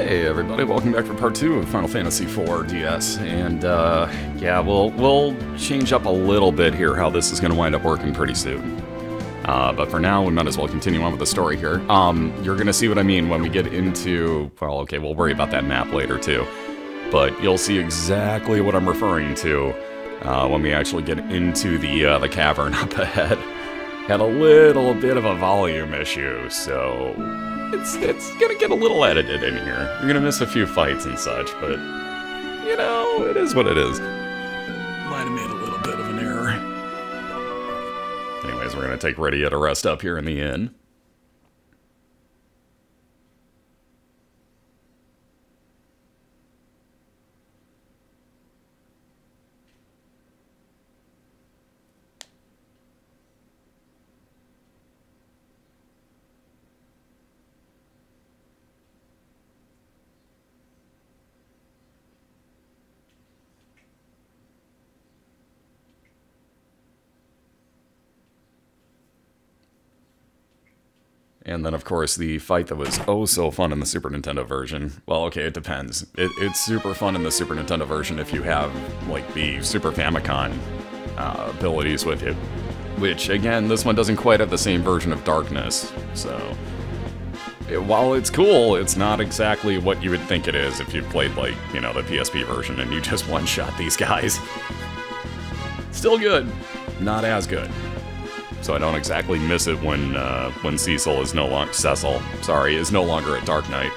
Hey everybody, welcome back for part 2 of Final Fantasy IV DS, and yeah, we'll change up a little bit here how this is going to wind up working pretty soon. But for now, we might as well continue on with the story here. You're going to see what I mean when we get into, well, okay, we'll worry about that map later too, but you'll see exactly what I'm referring to when we actually get into the cavern up ahead. Had a little bit of a volume issue, so it's gonna get a little edited in here. You're gonna miss a few fights and such, but, you know, it is what it is. Might have made a little bit of an error. Anyways, we're gonna take Ready to rest up here in the inn. And then, of course, the fight that was oh so fun in the Super Nintendo version. Well, okay, it depends. It's super fun in the Super Nintendo version if you have, like, the Super Famicom abilities with you. Which, again, this one doesn't quite have the same version of Darkness, so... while it's cool, it's not exactly what you would think it is if you played, like, you know, the PSP version and you just one-shot these guys. Still good, not as good. So I don't exactly miss it when Cecil is no longer is no longer at Dark Knight.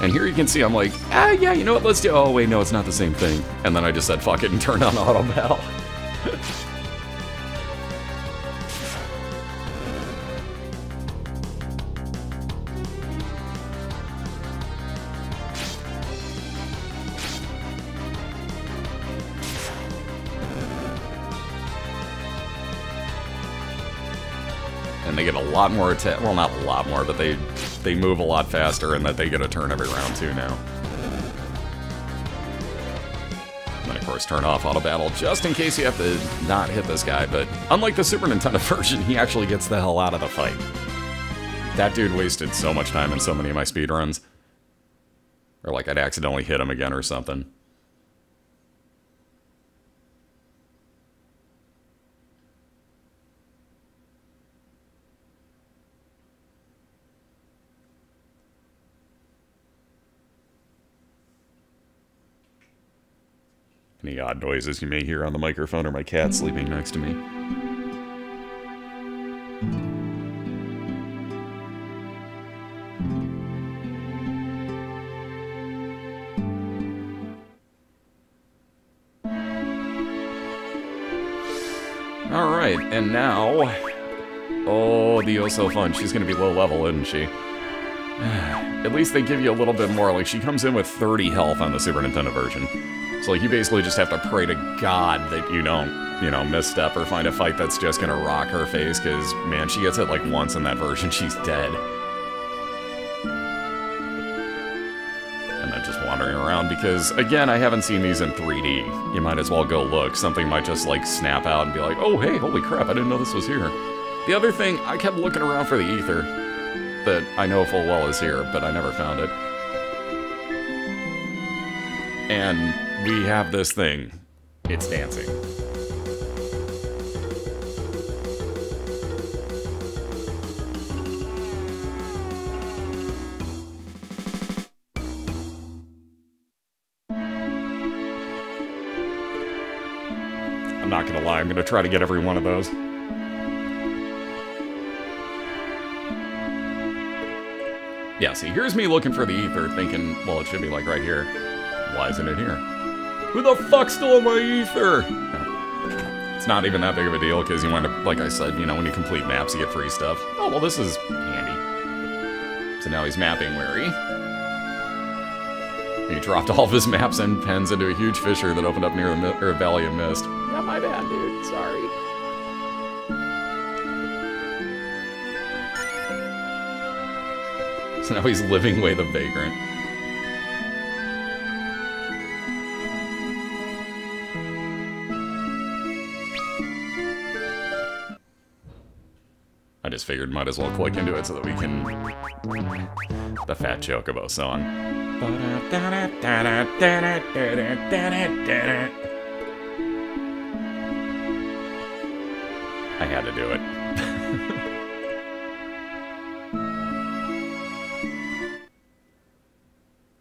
And here you can see I'm like, yeah, you know what, let's do. Oh wait, no, it's not the same thing. And then I just said fuck it and turned on auto battle. And they get a lot more attack. Well, not a lot more, but they move a lot faster, and that they get a turn every round too now. And then, of course, turn off auto battle just in case you have to not hit this guy. But unlike the Super Nintendo version, he actually gets the hell out of the fight. That dude wasted so much time in so many of my speedruns. Or like I'd accidentally hit him again or something. Any odd noises you may hear on the microphone or my cat sleeping next to me. Alright, and now... oh, the oh so fun. She's gonna be low level, isn't she? At least they give you a little bit more. Like, she comes in with 30 health on the Super Nintendo version. So, like, you basically just have to pray to God that you don't, you know, misstep or find a fight that's just gonna rock her face, because, man, she gets it, like, once in that version, she's dead. And then just wandering around, because, again, I haven't seen these in 3D. You might as well go look. Something might just, like, snap out and be like, oh, hey, holy crap, I didn't know this was here. The other thing, I kept looking around for the ether that I know full well is here, but I never found it. And we have this thing. It's dancing. I'm not gonna lie, I'm gonna try to get every one of those. Yeah, see, here's me looking for the ether, thinking, well, it should be like right here. Why isn't it here? Who the fuck stole my ether? No. It's not even that big of a deal, because you wind up, like I said, you know, when you complete maps, you get free stuff. Oh, well, this is handy. So now he's mapping wary. He dropped all of his maps and pens into a huge fissure that opened up near the Valley of Mist. Yeah, my bad, dude. Sorry. So now he's living away the vagrant. just figured might as well click into it so that we can... The Fat Chocobo song. I had to do it.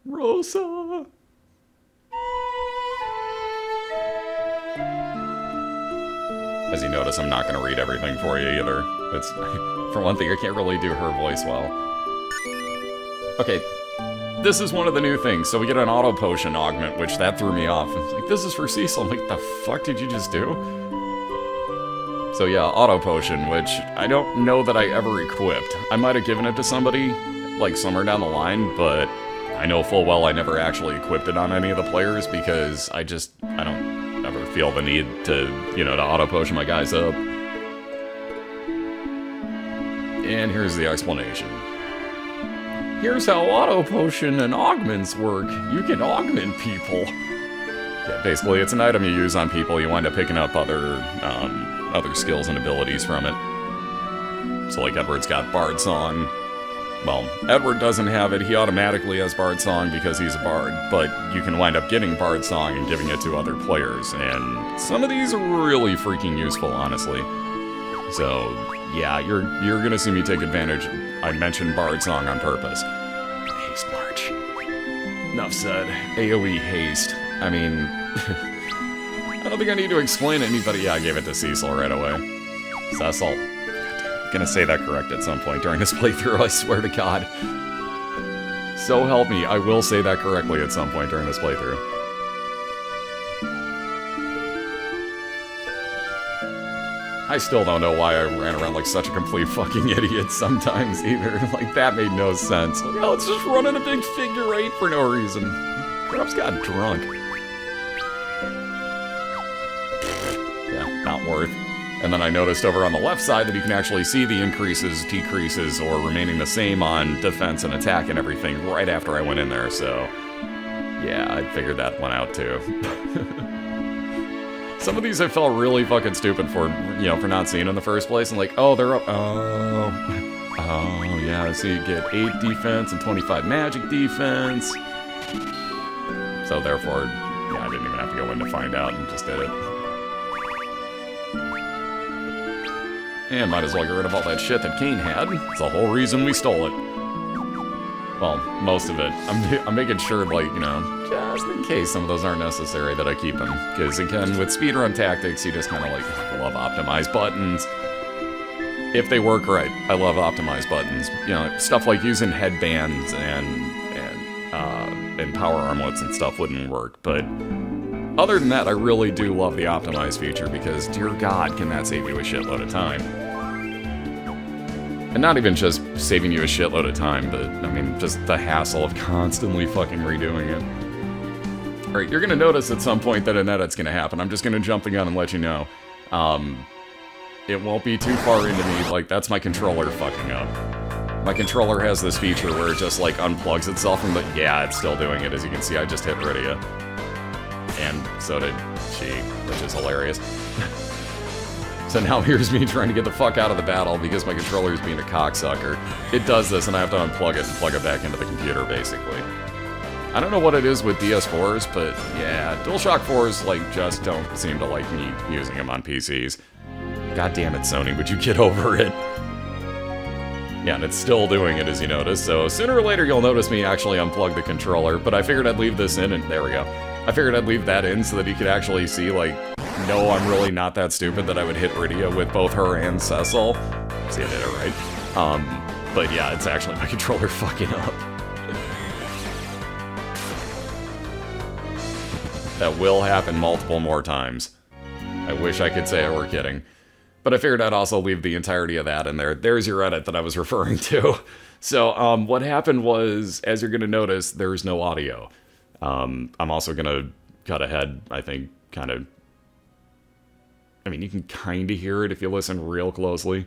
Rosa! As you notice, I'm not going to read everything for you either. It's, for one thing, I can't really do her voice well. Okay, this is one of the new things. So we get an auto potion augment, which that threw me off. It's like, this is for Cecil. I'm like, the fuck did you just do? So yeah, auto potion, which I don't know that I ever equipped. I might have given it to somebody, like somewhere down the line, but I know full well I never actually equipped it on any of the players because I don't ever feel the need to, you know, to auto potion my guys up. And here's the explanation. Here's how auto potion and augments work. You can augment people. Yeah, basically, it's an item you use on people. You wind up picking up other skills and abilities from it. So, like, Edward's got Bard Song. Well, Edward doesn't have it. He automatically has Bard Song because he's a bard. But you can wind up getting Bard Song and giving it to other players. And some of these are really freaking useful, honestly. So, yeah, you're gonna see me take advantage. I mentioned Bard Song on purpose. Haste March. Enough said. AoE Haste. I mean... I don't think I need to explain to anybody. Yeah, I gave it to Cecil right away. Cecil. I'm gonna say that correct at some point during this playthrough, I swear to God. So help me, I will say that correctly at some point during this playthrough. I still don't know why I ran around like such a complete fucking idiot sometimes either. Like, that made no sense. Like, oh, it's just running a big figure eight for no reason. Perhaps got drunk. Yeah, not worth. And then I noticed over on the left side that you can actually see the increases, decreases, or remaining the same on defense and attack and everything right after I went in there, so... Yeah, I figured that one out too. Some of these I felt really fucking stupid for, you know, for not seeing in the first place, and like, oh, they're up... Oh, yeah, so you get 8 defense and 25 magic defense. So therefore, yeah, I didn't even have to go in to find out and just did it. And might as well get rid of all that shit that Kane had. It's the whole reason we stole it. Well, most of it. I'm making sure, like, you know, just in case some of those aren't necessary, that I keep them. Because, again, with speedrun tactics, you just kind of, like, love optimized buttons. If they work right, I love optimized buttons. You know, stuff like using headbands and power armlets and stuff wouldn't work, but... Other than that, I really do love the optimize feature because, dear God, can that save you a shitload of time. And not even just saving you a shitload of time, but, I mean, just the hassle of constantly fucking redoing it. Alright, you're gonna notice at some point that an edit's gonna happen. I'm just gonna jump the gun and let you know. It won't be too far into me, like, that's my controller fucking up. My controller has this feature where it just, like, unplugs itself from the... Yeah, it's still doing it, as you can see, I just hit Rydia. And so did she, which is hilarious. So now here's me trying to get the fuck out of the battle because my controller is being a cocksucker. It does this and I have to unplug it and plug it back into the computer, basically. I don't know what it is with DS4s, but yeah, DualShock 4s, like, just don't seem to like me using them on PCs. God damn it, Sony, would you get over it? Yeah, and it's still doing it, as you notice, so sooner or later you'll notice me actually unplug the controller, but I figured I'd leave this in, and there we go. I figured I'd leave that in so that you could actually see, like, no, I'm really not that stupid that I would hit Rydia with both her and Cecil. See, I did it right. But yeah, it's actually my controller fucking up. That will happen multiple more times. I wish I could say I were kidding. But I figured I'd also leave the entirety of that in there. There's your edit that I was referring to. So, what happened was, as you're going to notice, there's no audio. I'm also going to cut ahead, I think, kind of... I mean, you can kind of hear it if you listen real closely.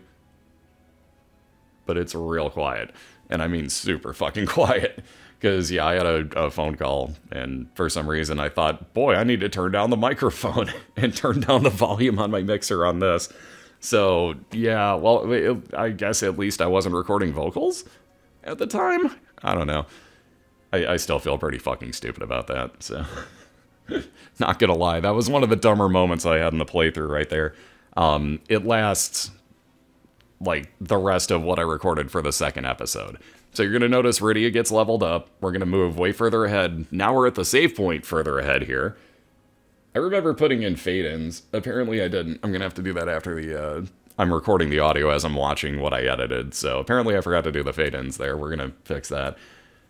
But it's real quiet. And I mean super fucking quiet. Because, yeah, I had a phone call, and for some reason I thought, boy, I need to turn down the microphone and turn down the volume on my mixer on this. So, yeah, well, I guess at least I wasn't recording vocals at the time? I don't know. I still feel pretty fucking stupid about that, so... Not gonna lie, that was one of the dumber moments I had in the playthrough right there. It lasts, like, the rest of what I recorded for the second episode. So you're gonna notice Rydia gets leveled up. We're gonna move way further ahead. Now we're at the save point further ahead here. I remember putting in fade-ins. Apparently I didn't. I'm gonna have to do that after the, I'm recording the audio as I'm watching what I edited. So apparently I forgot to do the fade-ins there. We're gonna fix that.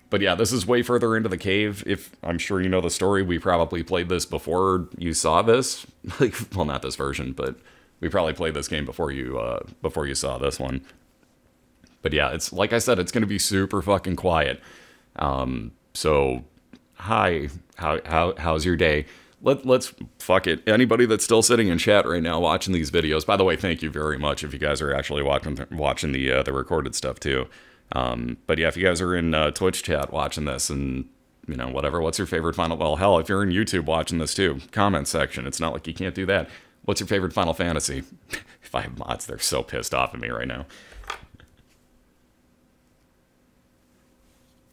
But yeah, this is way further into the cave. If I'm sure you know the story, we probably played this before you saw this. Like, well, not this version, but we probably played this game before you saw this one. But yeah, it's like I said, it's gonna be super fucking quiet. So, hi, how's your day? Let's fuck it. Anybody that's still sitting in chat right now watching these videos, by the way, thank you very much if you guys are actually watching the recorded stuff too. But yeah, if you guys are in Twitch chat watching this and, you know, whatever, what's your favorite Final... Well, hell, if you're in YouTube watching this too, comment section. It's not like you can't do that. What's your favorite Final Fantasy? If I have mods, they're so pissed off at me right now.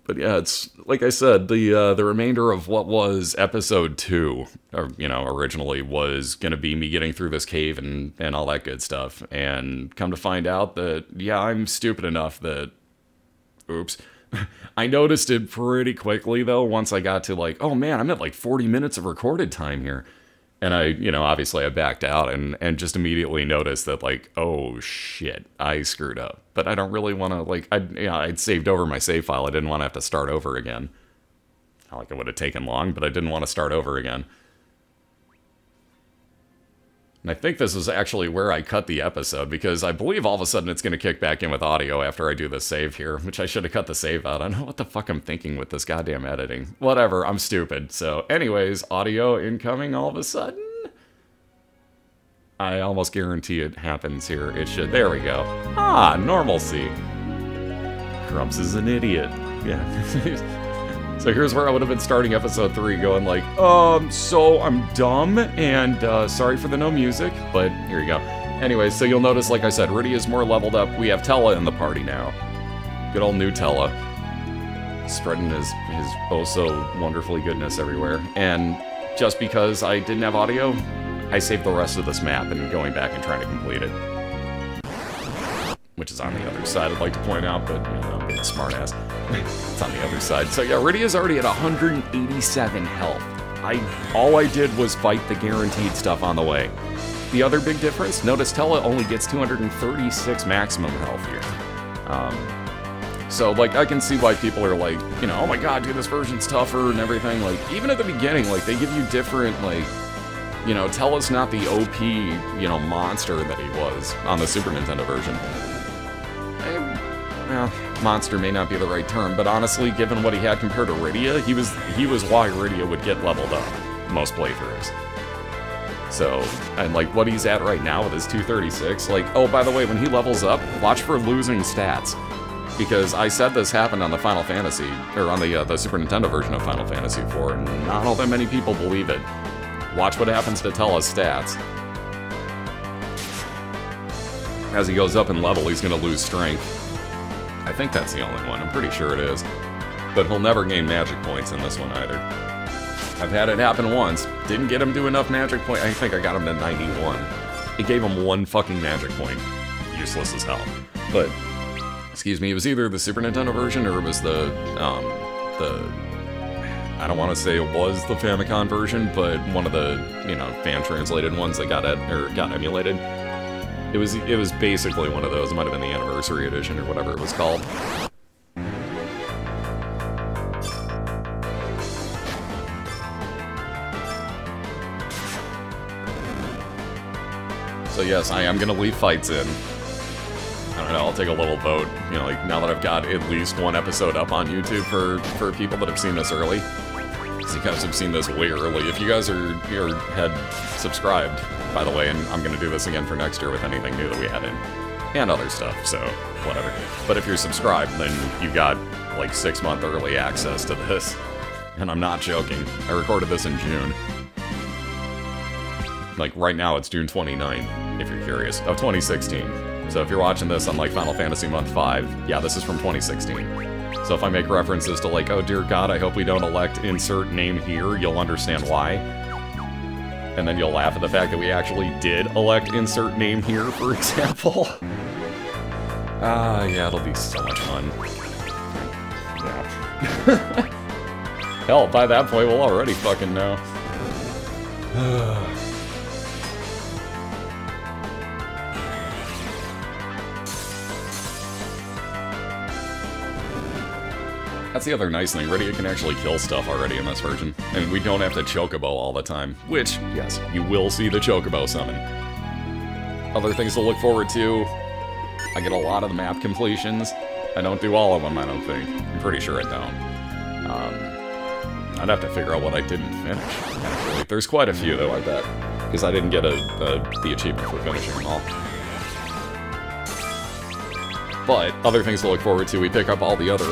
But yeah, it's, like I said, the remainder of what was episode 2, or, you know, originally was going to be me getting through this cave and all that good stuff. And come to find out that, yeah, I'm stupid enough that... Oops. I noticed it pretty quickly, though, once I got to, like, oh man, I'm at like 40 minutes of recorded time here. And I, you know, obviously I backed out and just immediately noticed that, like, oh shit, I screwed up. But I don't really want to, like, I'd saved over my save file. I didn't want to have to start over again. Not like it would have taken long, but I didn't want to start over again. And I think this is actually where I cut the episode, because I believe all of a sudden it's going to kick back in with audio after I do the save here, which I should have cut the save out. I don't know what the fuck I'm thinking with this goddamn editing. Whatever, I'm stupid. So anyways, audio incoming all of a sudden? I almost guarantee it happens here. It should. There we go. Ah, normalcy. Grumps is an idiot. Yeah. So here's where I would have been starting episode 3, going like, so I'm dumb, and sorry for the no music, but here you go. Anyway, so you'll notice, like I said, Rydia is more leveled up. We have Tella in the party now. Good old new Tella. Spreading his oh-so-wonderfully goodness everywhere. And just because I didn't have audio, I saved the rest of this map and going back and trying to complete it. Which is on the other side, I'd like to point out, but, you know, I'm being a smartass. It's on the other side. So yeah, Rydia's already at 187 health. All I did was fight the guaranteed stuff on the way. The other big difference, notice Tella only gets 236 maximum health here. So, like, I can see why people are like, you know, oh my god, dude, this version's tougher and everything. Like, even at the beginning, like, they give you different, like, you know, Tella's not the OP, you know, monster that he was on the Super Nintendo version. Well, monster may not be the right term, but honestly, given what he had compared to Rydia, he was why Rydia would get leveled up most playthroughs. So, and like what he's at right now with his 236, like, oh, by the way, when he levels up, watch for losing stats. Because I said this happened on the Final Fantasy, or on the Super Nintendo version of Final Fantasy IV, and not all that many people believe it. Watch what happens to Tella's stats. As he goes up in level, he's going to lose strength. I think that's the only one. I'm pretty sure it is. But he'll never gain magic points in this one either. I've had it happen once. Didn't get him to enough magic points. I think I got him to 91. It gave him 1 fucking magic point. Useless as hell. But, excuse me, it was either the Super Nintendo version or it was the I don't want to say it was the Famicom version, but one of the, you know, fan-translated ones that got emulated. It was basically one of those. It might have been the Anniversary Edition or whatever it was called. So yes, I am going to leave fights in. I don't know, I'll take a little vote. You know, like, now that I've got at least 1 episode up on YouTube for people that have seen this early. Because you guys have seen this way early. If you guys had subscribed, by the way, and I'm going to do this again for next year with anything new that we add in, and other stuff, so whatever. But if you're subscribed, then you got like 6-month early access to this. And I'm not joking. I recorded this in June. Like, right now it's June 29th, if you're curious, of 2016. So if you're watching this on, like, Final Fantasy Month 5, yeah, this is from 2016. So if I make references to, like, oh dear God, I hope we don't elect insert name here, you'll understand why. And then you'll laugh at the fact that we actually did elect insert name here, for example. Yeah, it'll be so much fun. Yeah. Hell, by that point, we'll already fucking know. That's the other nice thing, Rydia can actually kill stuff already in this version. And we don't have to Chocobo all the time. Which, yes, you will see the Chocobo summon. Other things to look forward to. I get a lot of the map completions. I don't do all of them, I don't think. I'm pretty sure I don't. I'd have to figure out what I didn't finish, actually. There's quite a few, though, I bet. Because I didn't get the achievement for finishing them all. But, other things to look forward to, we pick up all the other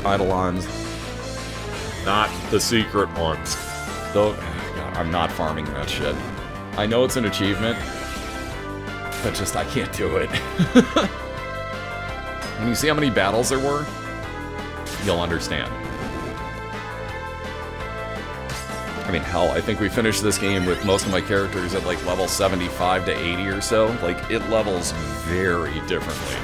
Eidolons. Not the secret ones. Though, God, I'm not farming that shit. I know it's an achievement, but just, I can't do it. When you see how many battles there were, you'll understand. I mean, hell, I think we finished this game with most of my characters at, like, level 75 to 80 or so. Like, it levels very differently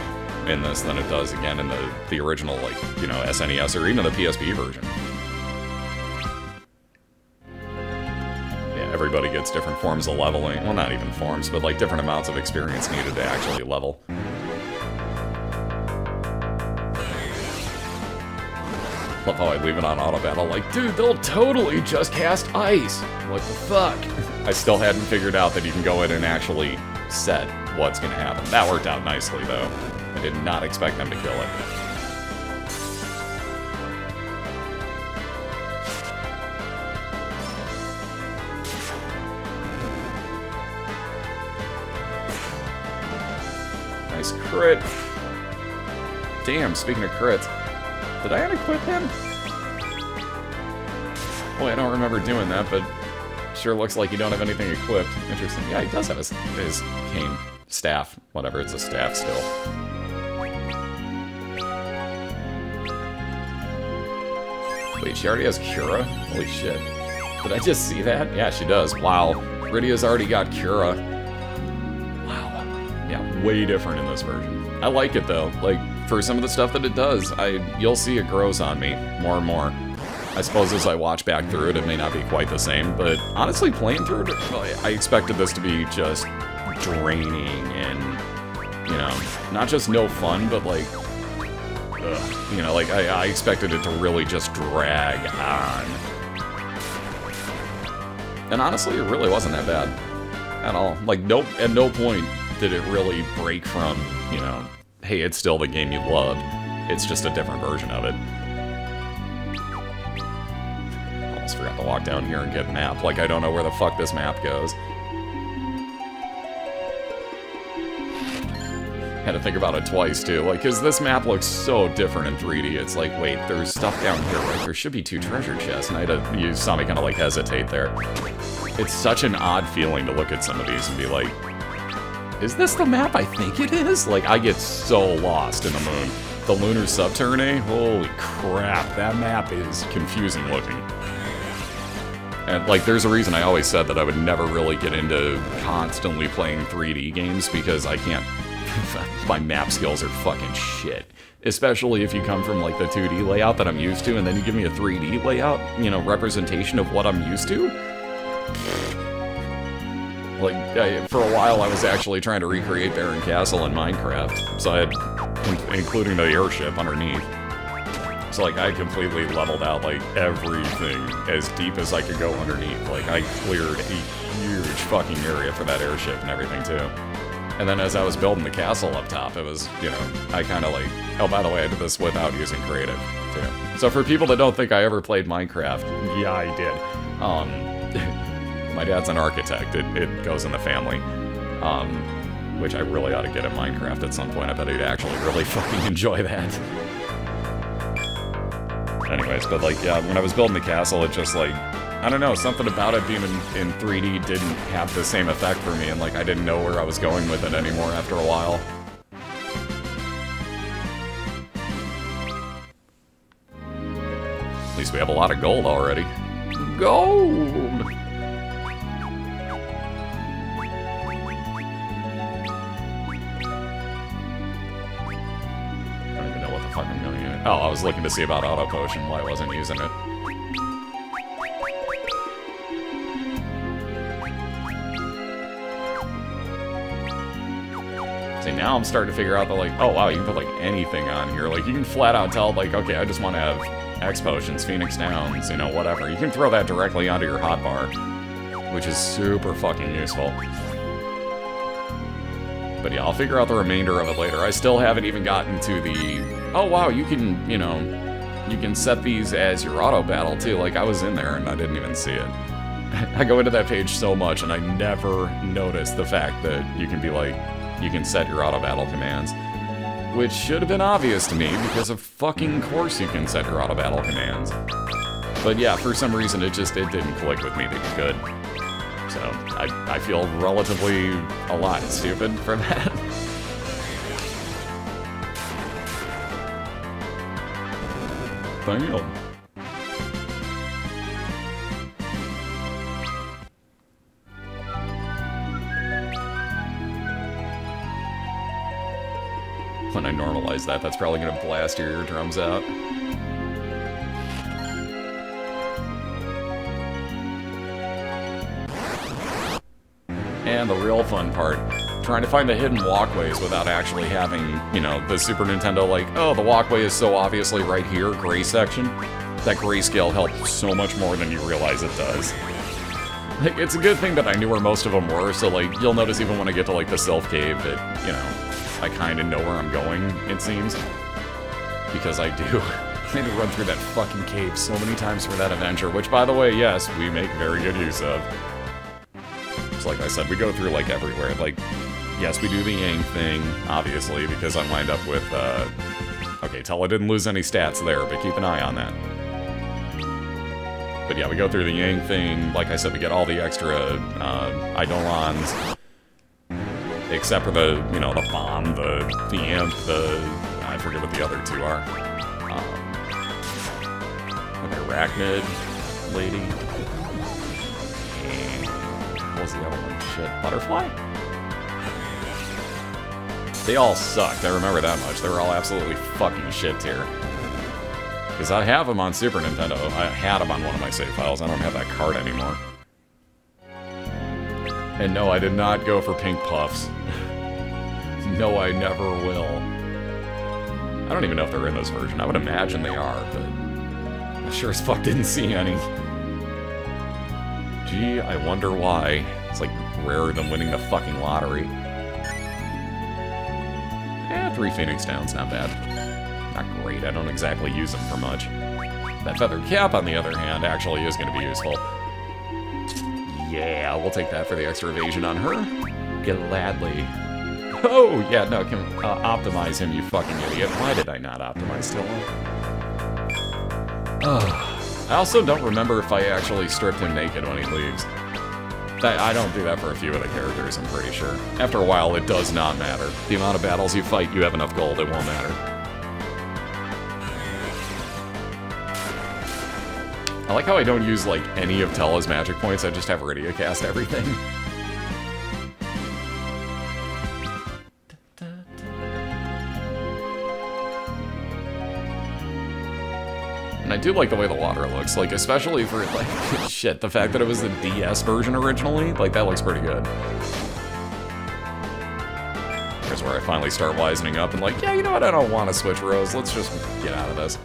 in this than it does, again, in the original, like, you know, SNES or even the PSP version. Yeah, everybody gets different forms of leveling. Well, not even forms, but, like, different amounts of experience needed to actually level. Love how I leave it on auto battle, like, dude, they'll totally just cast ice! What the fuck? I still hadn't figured out that you can go in and actually set what's gonna happen. That worked out nicely, though. I did not expect them to kill it. Nice crit. Damn, speaking of crits, did I unequip him? Boy, I don't remember doing that, but sure looks like you don't have anything equipped. Interesting. Yeah, he does have his cane. Staff. Whatever, it's a staff still. Wait, she already has Cura? Holy shit. Did I just see that? Yeah, she does. Wow. Rydia's already got Cura. Wow. Yeah, way different in this version. I like it, though. Like, for some of the stuff that it does, you'll see it grows on me more and more. I suppose as I watch back through it, it may not be quite the same, but honestly, playing through it, I expected this to be just draining and, you know, not just no fun, but like, you know, like, I expected it to really just drag on. And honestly, it really wasn't that bad at all. Like, nope, at no point did it really break from, you know, hey, it's still the game you loved. It's just a different version of it. Almost forgot to walk down here and get a map. Like, I don't know where the fuck this map goes. Had to think about it twice, too. Like, because this map looks so different in 3D. It's like, wait, there's stuff down here, right? There should be 2 treasure chests, and you saw me kind of, like, hesitate there. It's such an odd feeling to look at some of these and be like, is this the map I think it is? Like, I get so lost in the moon. The lunar subterrane? Holy crap, that map is confusing looking. And, like, there's a reason I always said that I would never really get into constantly playing 3D games, because I can't... my map skills are fucking shit. Especially if you come from, like, the 2D layout that I'm used to, and then you give me a 3D layout, you know, representation of what I'm used to. Like, for a while I was actually trying to recreate Barren Castle in Minecraft, so I had, including the airship underneath. So, like, I completely leveled out, like, everything as deep as I could go underneath. Like, I cleared a huge fucking area for that airship and everything, too. And then as I was building the castle up top, it was, you know, I kind of like... Oh, by the way, I did this without using creative, too. So for people that don't think I ever played Minecraft, yeah, I did. My dad's an architect. It goes in the family. Which I really ought to get at Minecraft at some point. I bet he'd actually really fucking enjoy that. Anyways, but like, yeah, when I was building the castle, it just like... I don't know, something about it being in 3D didn't have the same effect for me, and like I didn't know where I was going with it anymore after a while. At least we have a lot of gold already. Gold! I don't even know what the fuck I'm going to use. Oh, I was looking to see about auto potion, why I wasn't using it. See, now I'm starting to figure out that, like, oh wow, you can put, like, anything on here. Like, you can flat out tell, like, okay, I just want to have X potions, Phoenix Downs, you know, whatever. You can throw that directly onto your hotbar, which is super fucking useful. But yeah, I'll figure out the remainder of it later. I still haven't even gotten to the, oh wow, you can, you know, you can set these as your auto battle too. Like, I was in there and I didn't even see it. I go into that page so much and I never noticed the fact that you can be like, you can set your auto battle commands. Which should have been obvious to me, because of fucking course you can set your auto battle commands. But yeah, for some reason it didn't click with me that you could. So, I feel relatively a lot stupid for that. Damn. When I normalize that, that's probably gonna blast your eardrums out. And the real fun part, trying to find the hidden walkways without actually having, you know, the Super Nintendo, like, oh, the walkway is so obviously right here, gray section. That grayscale helps so much more than you realize it does. Like, it's a good thing that I knew where most of them were, so, like, you'll notice even when I get to, like, the Sylph Cave that, you know, I kind of know where I'm going, it seems. Because I do. I had to run through that fucking cave so many times for that adventure, which, by the way, yes, we make very good use of. Just like I said, we go through, like, everywhere. Like, yes, we do the Yang thing, obviously, because I lined up with, okay, Tella didn't lose any stats there, but keep an eye on that. But yeah, we go through the Yang thing. Like I said, we get all the extra, Eidolons. Except for the, you know, the bomb, the imp, I forget what the other two are. An arachnid lady. And what was the other one? Shit, butterfly? They all sucked, I remember that much. They were all absolutely fucking shit tier. Because I have them on Super Nintendo. I had them on one of my save files. I don't have that card anymore. And no, I did not go for pink puffs. No, I never will. I don't even know if they're in this version. I would imagine they are, but I sure as fuck didn't see any. Gee, I wonder why. It's like rarer than winning the fucking lottery. 3 Phoenix Downs, not bad. Not great, I don't exactly use them for much. That feathered cap, on the other hand, actually is going to be useful. Yeah, we'll take that for the extra evasion on her. Gladly. Oh, yeah, no, can optimize him, you fucking idiot. Why did I not optimize Tilla? I also don't remember if I actually stripped him naked when he leaves. I don't do that for a few of the characters, I'm pretty sure. After a while, it does not matter. The amount of battles you fight, you have enough gold, it won't matter. I like how I don't use, like, any of Tella's magic points, I just have Rydia cast everything. And I do like the way the water looks, like, especially for, like, shit, the fact that it was the DS version originally, like, that looks pretty good. Here's where I finally start wisening up and like, yeah, you know what, I don't want to switch rows, let's just get out of this.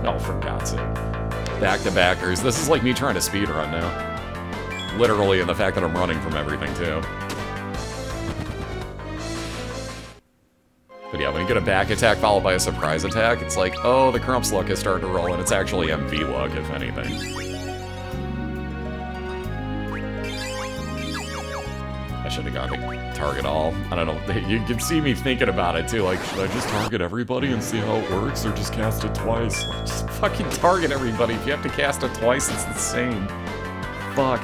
Oh, for God's sake. Back-to-backers. This is like me trying to speedrun now. Literally, and the fact that I'm running from everything, too. But yeah, when you get a back attack followed by a surprise attack, it's like, oh, the Crumps luck is starting to roll, and it's actually MV luck, if anything. I should have gone to target all. I don't know. You can see me thinking about it too. Like, should I just target everybody and see how it works, or just cast it twice? Like, just fucking target everybody. If you have to cast it twice, it's the same. Fuck.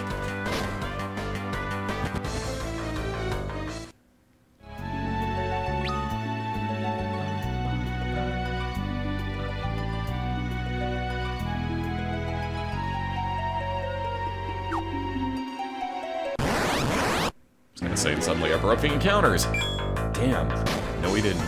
Say suddenly erupting encounters. Damn. No, we didn't.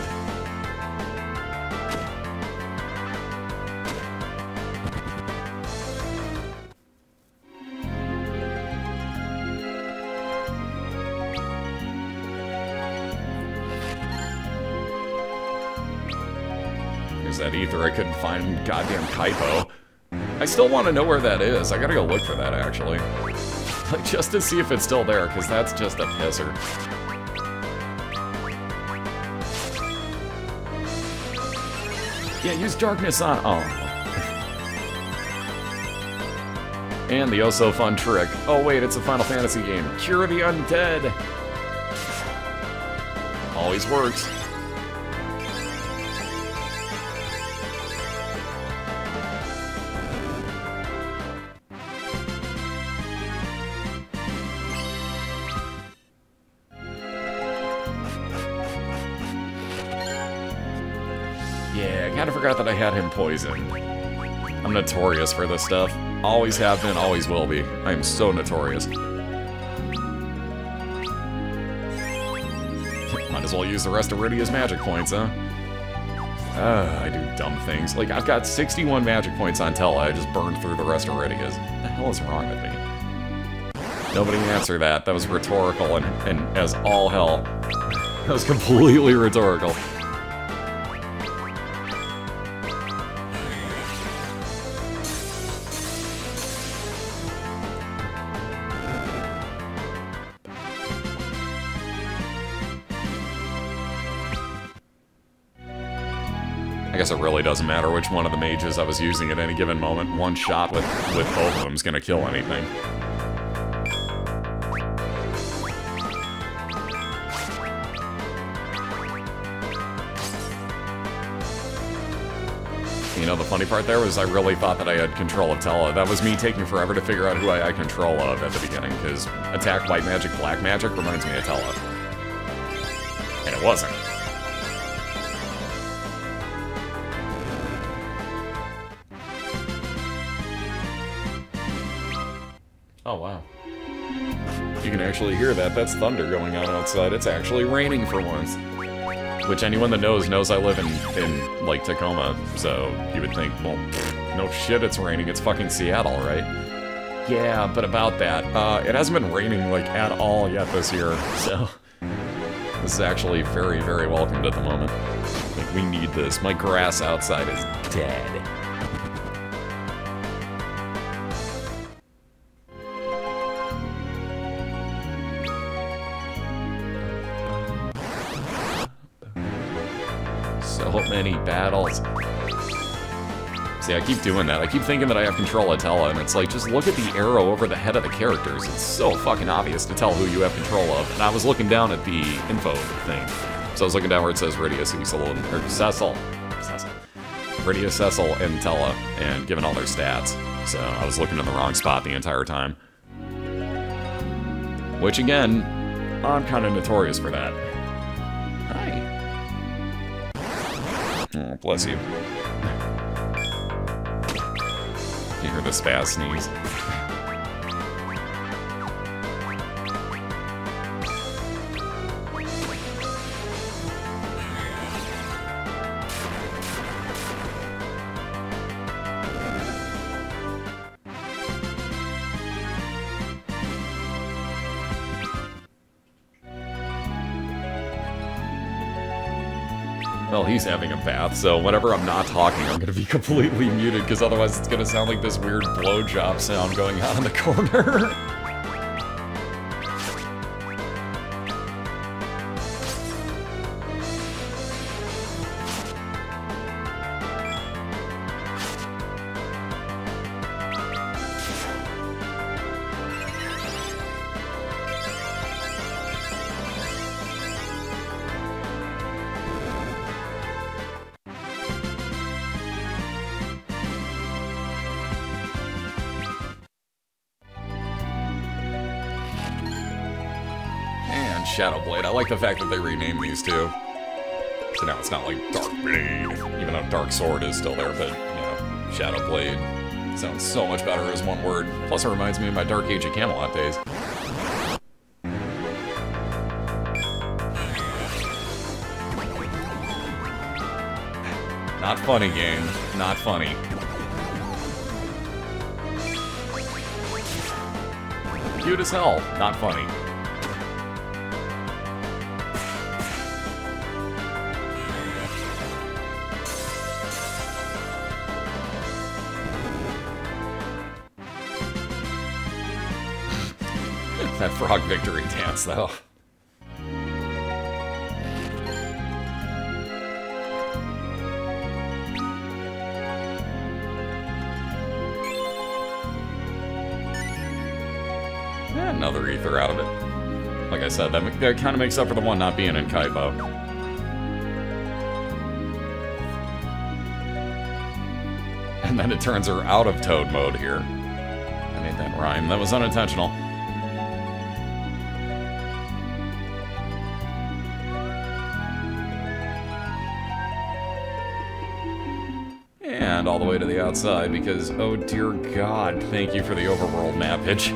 There's that ether I couldn't find. Goddamn Kaipo. I still want to know where that is. I gotta go look for that, actually. Like, just to see if it's still there, because that's just a pisser. Yeah, use darkness on... Oh. And the oh-so-fun trick. Oh, wait, it's a Final Fantasy game. Cure the undead! Always works. Yeah, I kinda forgot that I had him poisoned. I'm notorious for this stuff. Always have been, always will be. I am so notorious. Might as well use the rest of Rydia's magic points, huh? I do dumb things. Like, I've got 61 magic points on Tella, I just burned through the rest of Rydia's. What the hell is wrong with me? Nobody answer that. That was rhetorical and as all hell. That was completely rhetorical. I guess it really doesn't matter which one of the mages I was using at any given moment. One shot with both of them is gonna kill anything. You know, the funny part there was I really thought that I had control of Tella. That was me taking forever to figure out who I had control of at the beginning, because attack, white magic, black magic reminds me of Tella. And it wasn't. Oh, wow. You can actually hear that. That's thunder going on outside. It's actually raining for once. Which anyone that knows I live in like, Tacoma. So you would think, well, no shit, it's raining. It's fucking Seattle, right? Yeah, but about that, it hasn't been raining, like, at all yet this year. So this is actually very, very welcomed at the moment. Like, we need this. My grass outside is dead. So many battles. See, I keep doing that. I keep thinking that I have control of Tella, and it's like, just look at the arrow over the head of the characters. It's so fucking obvious to tell who you have control of. And I was looking down at the info thing. So I was looking down where it says Rydia, Cecil, or Cecil. Rydia, Cecil, and Tella, and given all their stats. So I was looking in the wrong spot the entire time. Which, again, I'm kind of notorious for that. Hi. Oh, bless you. You hear the spaz sneeze. Well, he's having a bath, so whenever I'm not talking, I'm gonna be completely muted, because otherwise it's gonna sound like this weird blowjob sound going on in the corner. Shadowblade. I like the fact that they renamed these two. So now it's not like Dark Blade, even though Dark Sword is still there, but, you know, Shadowblade sounds so much better as one word. Plus it reminds me of my Dark Age of Camelot days. Not funny, game. Not funny. Cute as hell. Not funny. That frog victory dance, though. Another ether out of it. Like I said, that kind of makes up for the one not being in Kaipo. And then it turns her out of Toad mode here. I made that rhyme. That was unintentional. And all the way to the outside because, oh dear God, thank you for the overworld mappage.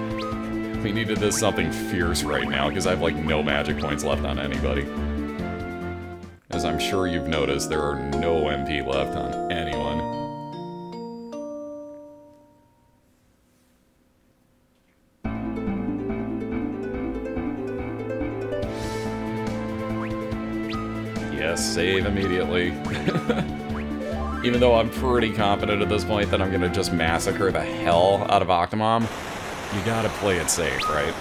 We needed this something fierce right now, because I have, like, no magic points left on anybody. As I'm sure you've noticed, there are no MP left on anyone. Yes, save immediately. Even though I'm pretty confident at this point that I'm gonna just massacre the hell out of Octomom, you gotta play it safe, right?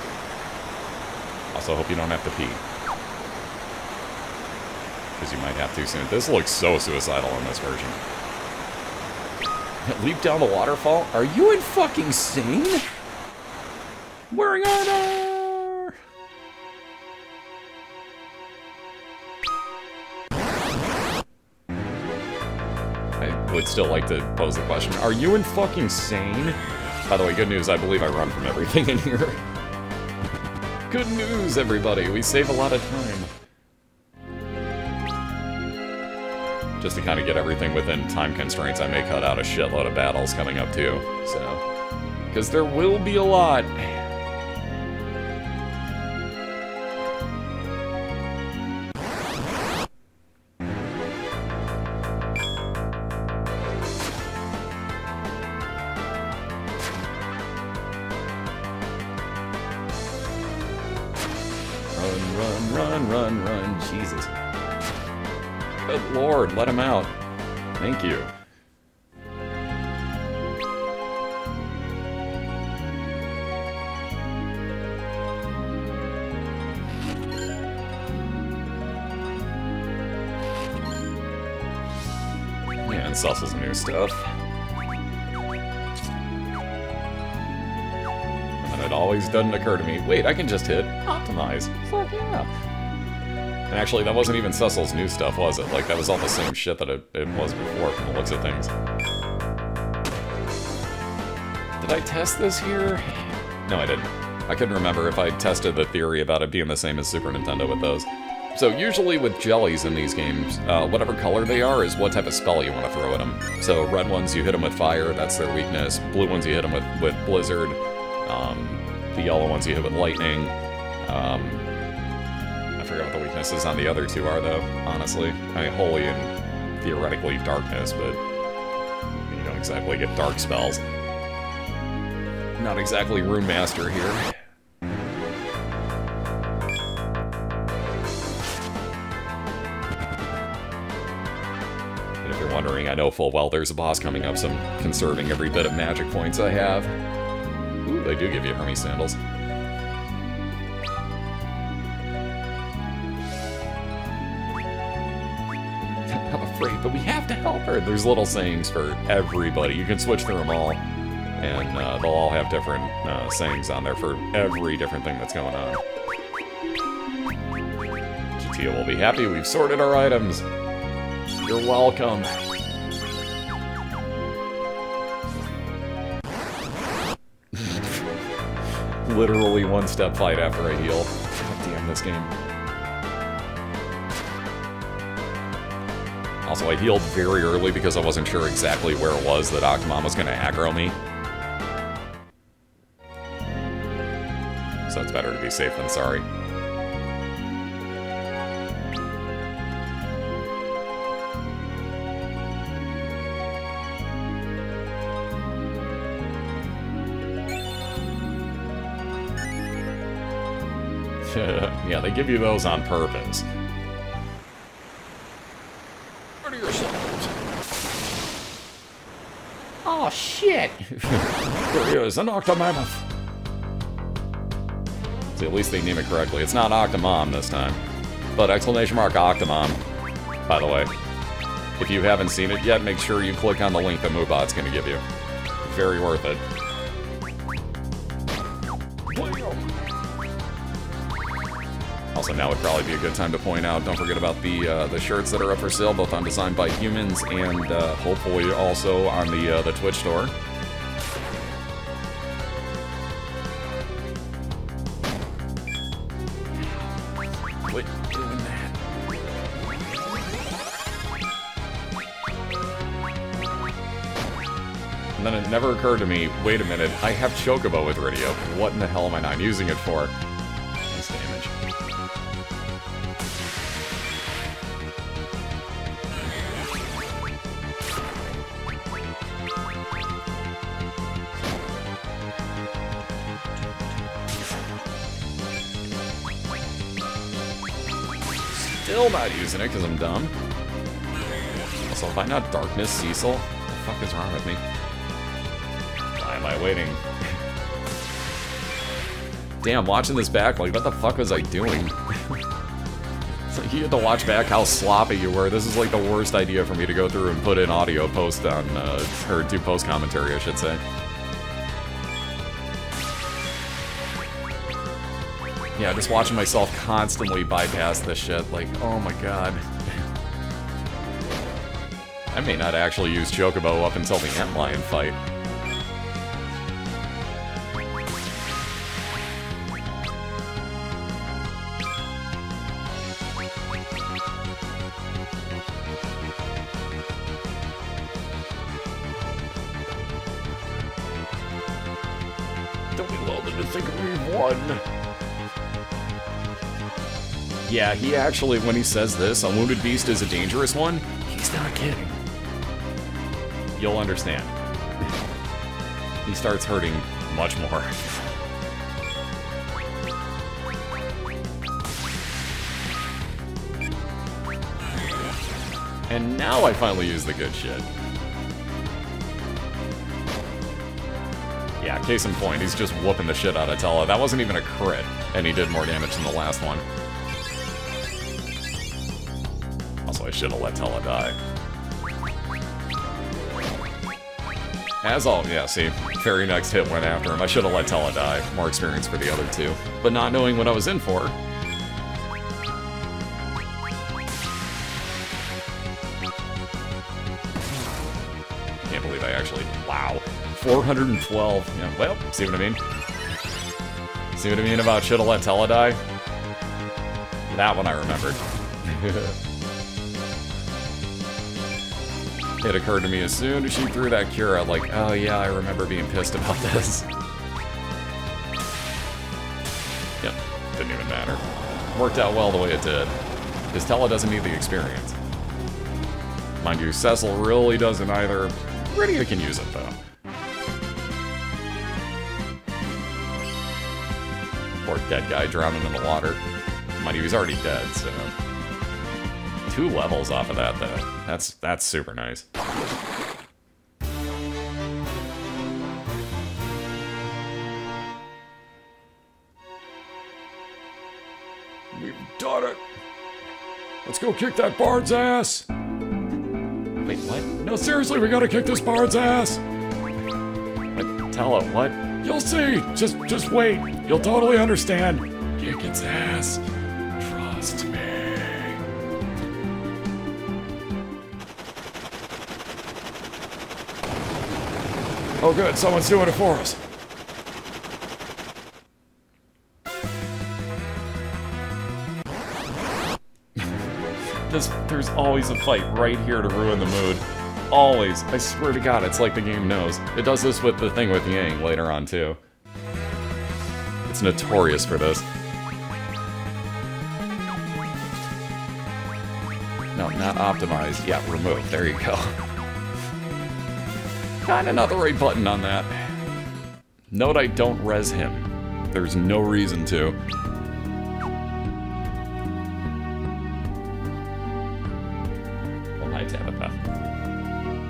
Also, hope you don't have to pee. Because you might have to soon. This looks so suicidal in this version. Leap down the waterfall? Are you in fucking insane? Wearing armor! I would still like to pose the question, are you in fucking sane? By the way, good news, I believe I run from everything in here. Good news, everybody, we save a lot of time. Just to kind of get everything within time constraints, I may cut out a shitload of battles coming up too, so... Because there will be a lot. Run, Jesus. Good lord, let him out. Thank you. Yeah, and Sussel's new stuff. And it always doesn't occur to me, wait, I can just hit optimize. Fuck yeah. And actually, that wasn't even Sussel's new stuff, was it? Like, that was all the same shit that it was before from the looks of things. Did I test this here? No, I didn't. I couldn't remember if I tested the theory about it being the same as Super Nintendo with those. So usually with jellies in these games, whatever color they are is what type of spell you want to throw at them. So red ones, you hit them with fire, that's their weakness. Blue ones, you hit them with blizzard. The yellow ones, you hit with lightning. I forget what the weaknesses on the other two are, though, honestly. I mean, holy and theoretically darkness, but you don't exactly get dark spells. Not exactly Rune Master here. And if you're wondering, I know full well there's a boss coming up, so I'm conserving every bit of magic points I have. Ooh, they do give you Hermes sandals. But we have to help her. There's little sayings for everybody. You can switch through them all, and they'll all have different sayings on there for every different thing that's going on. Jatia will be happy we've sorted our items. You're welcome. Literally one step fight after I heal. God damn this game. Also, I healed very early because I wasn't sure exactly where it was that Octomom was going to aggro me. So it's better to be safe than sorry. Yeah, they give you those on purpose. What are yourselves? Oh, shit! There he is, an Octomammoth! See, at least they name it correctly. It's not Octomom this time. But exclamation mark Octomom, by the way. If you haven't seen it yet, make sure you click on the link that Moobot's gonna give you. Very worth it. Also, now would probably be a good time to point out, don't forget about the shirts that are up for sale, both on Designed by Humans and hopefully also on the Twitch store. Quit doing that. And then it never occurred to me, wait a minute, I have Chocobo with Radio. What in the hell am I not using it for? Nice damage. Still not using it because I'm dumb. Also, if I not Darkness Cecil, what the fuck is wrong with me? Why am I waiting? Damn, watching this back, like, what the fuck was I doing? It's like you had to watch back how sloppy you were. This is like the worst idea for me to go through and put in audio post on, or do post commentary, I should say. Yeah, just watching myself constantly bypass this shit, like, oh my god. I may not actually use Chocobo up until the Antlion fight. Don't be loathing to think we've won. Yeah, he actually, when he says this, a wounded beast is a dangerous one, he's not kidding. You'll understand. He starts hurting much more. And now I finally use the good shit. Yeah, case in point, he's just whooping the shit out of Tella. That wasn't even a crit, and he did more damage than the last one. Also, I should have let Tella die. As all, yeah, see, very next hit went after him. I should have let Tella die. More experience for the other two. But not knowing what I was in for. Can't believe I actually, wow. 412, yeah, well, see what I mean? See what I mean about should have let Tella die? That one I remembered. It occurred to me as soon as she threw that cure out, like, oh yeah, I remember being pissed about this. Yep, didn't even matter. Worked out well the way it did. Because Tella doesn't need the experience. Mind you, Cecil really doesn't either. Rydia can use it, though. Poor dead guy drowning in the water. Mind you, he's already dead, so... 2 levels off of that, though. That's super nice. We've done it! Let's go kick that bard's ass! Wait, what? No, seriously, we gotta kick this bard's ass! What? Tella, what? You'll see! Just wait! You'll totally understand! Kick its ass! Trust me. Oh good, someone's doing it for us. There's always a fight right here to ruin the mood. Always. I swear to God, it's like the game knows. It does this with the thing with Yang later on, too. It's notorious for this. No, not optimized. Yeah, remove. There you go. Kinda not the right button on that. Note I don't res him. There's no reason to. Well, hi, Tabitha.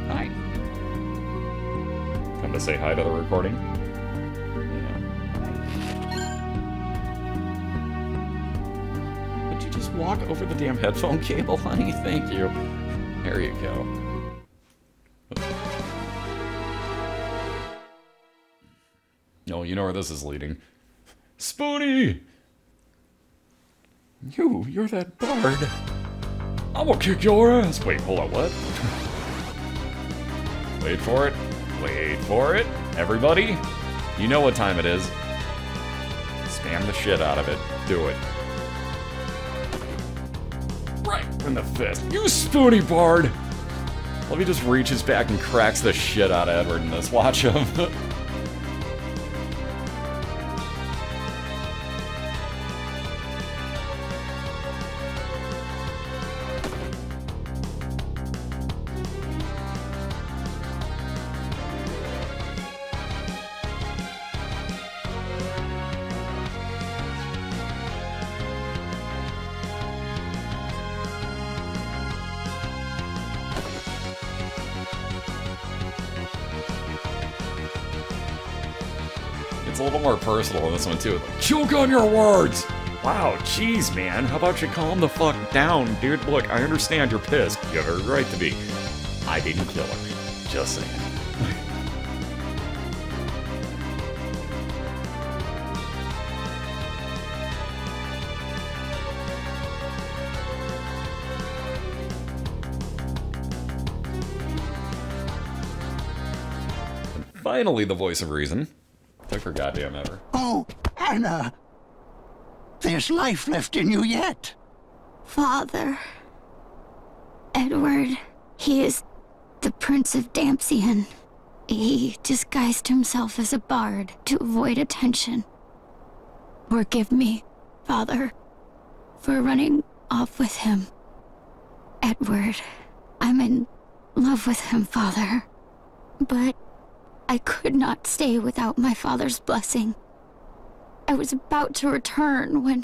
Hi. Come to say hi to the recording? Yeah. Would you just walk over the damn headphone cable, honey? Thank you. There you go. No, you know where this is leading. Spoony! You're that bard. I'm gonna kick your ass. Wait, hold on, what? Wait for it. Wait for it. Everybody, you know what time it is. Spam the shit out of it. Do it. Right in the fist. You spoony bard! Let me just reaches back and cracks the shit out of Edward in this. Watch him. It's a little more personal in this one, too. Like, choke on your words! Wow, jeez, man. How about you calm the fuck down, dude? Look, I understand you're pissed. You have every right to be. I didn't kill her. Just saying. And finally, the voice of reason. Took her goddamn ever. Oh, Anna! There's life left in you yet. Father. Edward. He is the Prince of Dampian. He disguised himself as a bard to avoid attention. Forgive me, Father, for running off with him. Edward, I'm in love with him, Father. But I could not stay without my father's blessing. I was about to return when...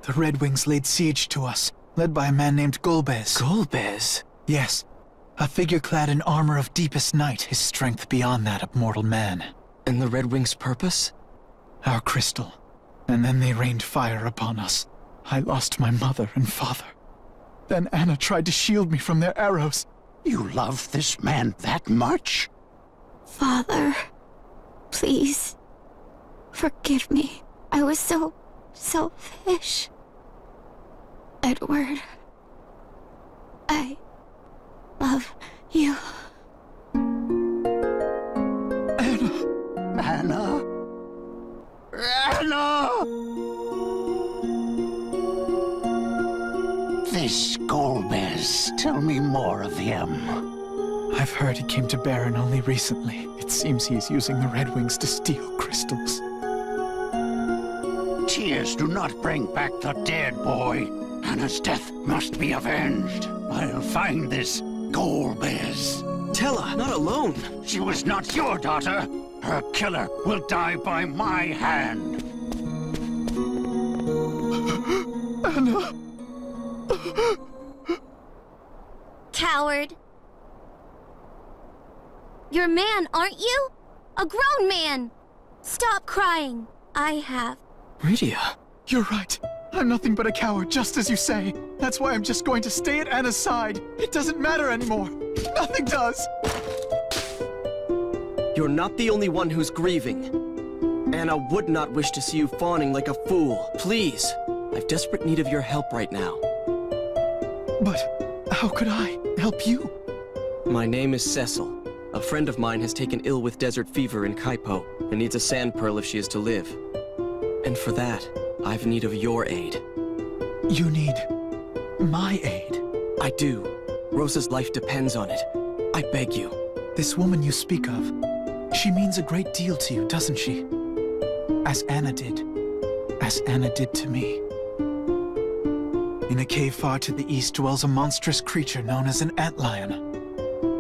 The Red Wings laid siege to us, led by a man named Golbez. Golbez? Yes. A figure clad in armor of deepest night, his strength beyond that of mortal man. And the Red Wings' purpose? Our crystal. And then they rained fire upon us. I lost my mother and father. Then Anna tried to shield me from their arrows. You love this man that much? Father, please, forgive me. I was so selfish. Edward, I love you. Anna? Anna! This Golbez, tell me more of him. I've heard he came to Baron only recently. It seems he's using the Red Wings to steal crystals. Tears do not bring back the dead, boy. Anna's death must be avenged. I'll find this Golbez. Tella, not alone. She was not your daughter. Her killer will die by my hand. Anna! Coward. You're a man, aren't you? A grown man! Stop crying. I have. Rydia. You're right. I'm nothing but a coward, just as you say. That's why I'm just going to stay at Anna's side. It doesn't matter anymore. Nothing does. You're not the only one who's grieving. Anna would not wish to see you fawning like a fool. Please. I've desperate need of your help right now. But how could I help you? My name is Cecil. A friend of mine has taken ill with desert fever in Kaipo and needs a sand pearl if she is to live. And for that, I've need of your aid. You need My aid? I do. Rosa's life depends on it. I beg you. This woman you speak of, she means a great deal to you, doesn't she? As Anna did. As Anna did to me. In a cave far to the east dwells a monstrous creature known as an antlion.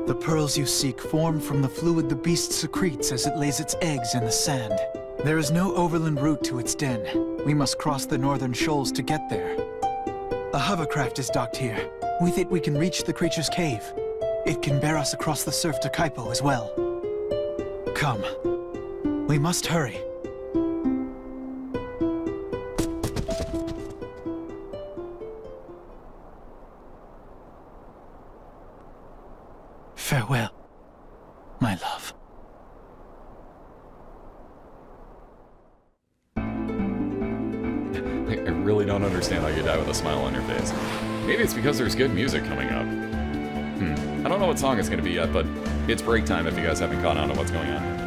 The pearls you seek form from the fluid the beast secretes as it lays its eggs in the sand. There is no overland route to its den. We must cross the northern shoals to get there. A hovercraft is docked here. With it we can reach the creature's cave. It can bear us across the surf to Kaipo as well. Come. We must hurry. Farewell, my love. I really don't understand how you die with a smile on your face. Maybe it's because there's good music coming up. I don't know what song it's going to be yet, but it's break time if you guys haven't caught on to what's going on.